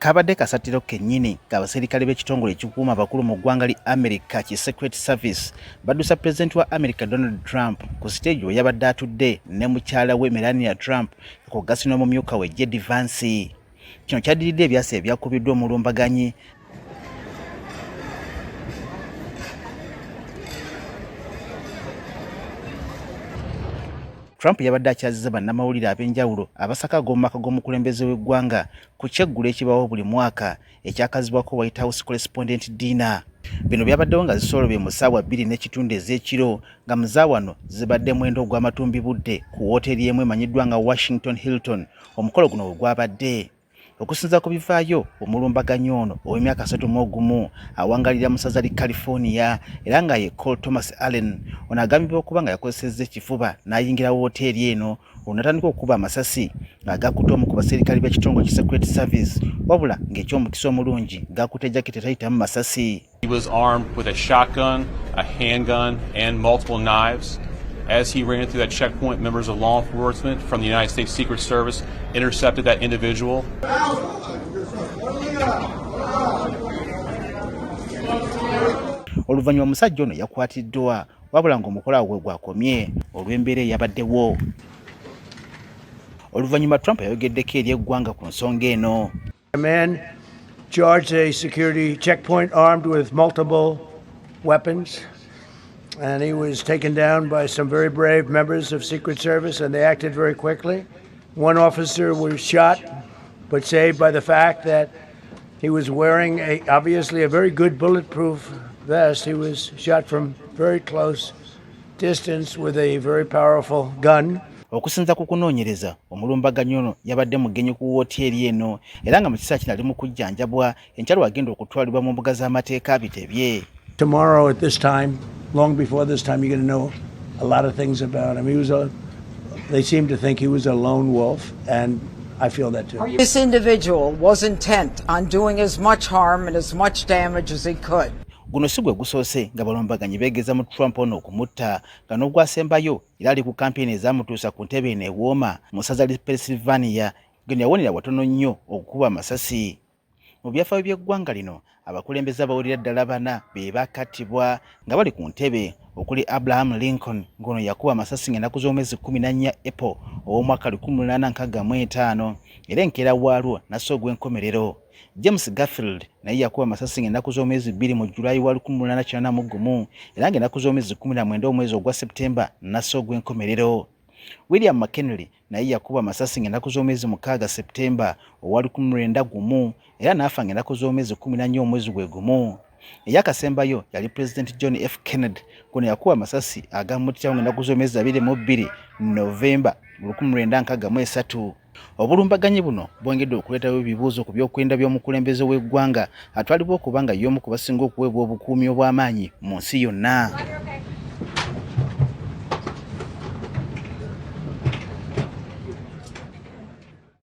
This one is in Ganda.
kabadde kasatiro kennyini ng'abaserikale b'ekitongole ekikuuma abakulu mu ggwanga li America ki Secret Service baddusa pulezidenti wa America Donald Trump ku siteegi we yabadde atudde ne mukyala we Melania Trump ku gasi n'omumyuka we JD Vance. Kino kyaddiridde ebyasa ebyakubiddwa omulumbaganyi Trump yabadde akyazizza bannamawulire ab'enjawulo abasaka ag'omumaka g'omukulembeze w'eggwanga ku kyeggulo ekibawo buli mwaka ekyakazibwako White House Correspondent Dinner. Bino byabaddewo nga zisolobye mu ssaawa 2:30 ez'ekiro nga mu zaawano zibadde mwendo ogw'amatumbi budde ku wooteeri emu emanyiddwa nga Washington Hilton. Omukolo guno we gwabadde. Okusinza ku bivaayo omulumbaganyi ono ow'emyaka 31 awangalira mu ssaza li California era nga ye Cole Thomas Allen ono agambibwa okuba nga yakozesezza ekifuba n'ayingira wooteeri eno onatandika okuba amasasi ng'agakutte omu ku baserikale b'ekitongole ki Secret Service wabula ng'ekyomukisa omulungi gakutte jaketi etayitamu masasi. He was armed with a shotgun, a handgun, and multiple knives. As he ran through that checkpoint, members of law enforcement from the United States Secret Service intercepted that individual. Oluvannyuma omusajja ono yakwatiddwa wabula ng'omukolo gwe gwakomye olw'embeera eyabaddewo. Oluvannyuma Trump yayogeddeko eri eggwanga ku nsonga eno. A man charged a security checkpoint armed with multiple weapons. And he was taken down by some very brave members of Secret Service, and they acted very quickly. One officer was shot, but saved by the fact that he was wearing obviously a very good bulletproof vest. He was shot from very close distance with a very powerful gun. Okusinza ku kunoonyereza omulumbaganyi ono yabadde mugenyi ku wooteeri eno era nga mu kiseera kino ali mu kujjanjabwa enkyalo agenda okutwalibwa mu mbuga z'amateeka bitebye. Tomorrow at this time, long before this time, you're going to know a lot of things about him. They seem to think he was a lone wolf, and I feel that too. This individual was intent on doing as much harm and as much damage as he could. Guno si gwe gusoose nga balumbaganyi beegeza mu Trump ono okumutta nga n'ogwasembayo era ali ku kampeyini ezaamutuusa ku ntebe eno ewooma mu ssaza li Pennsylvania gwe yawonera watono nnyo okukuba amasasi. Mu byafaayo by'eggwanga lino abakulembeze abawulira ddala bana be bakattibwa nga bali ku ntebe okuli Abraham Lincoln ngono yakuba amasasi ng'ennaku z'omwezi 14 April ow'omwaka 1865 era enkeera waalwo nassa ogw'enkomerero. James Garfield naye yakuba amasasi ng'ennaku z'omwezi 2 mu Julayi wa 1891 era ng'ennaku z'omwezi 19 omwezi ogwa Septemba nassa ogw'enkomerero. William McKinley naye yakuba amasasi ng'ennaku z'omwezi 6 Septemba owa 1901 era n'afa ng'ennaku z'omwezi 14 omwezi gwe gumu. Eyakasembayo yali President John F. Kennedy gono yakuba amasasi agamuttirawo ng'ennaku z'omwezi 22 Novemba 1963. Obulumbaganyi buno bwongedde okuleetawo ebibuuzo ku by'okwenda by'omukulembeze w'eggwanga atwalibwa okuba nga y'omu ku basinga okuweebwa obukuumi obw'amaanyi mu nsi yonna.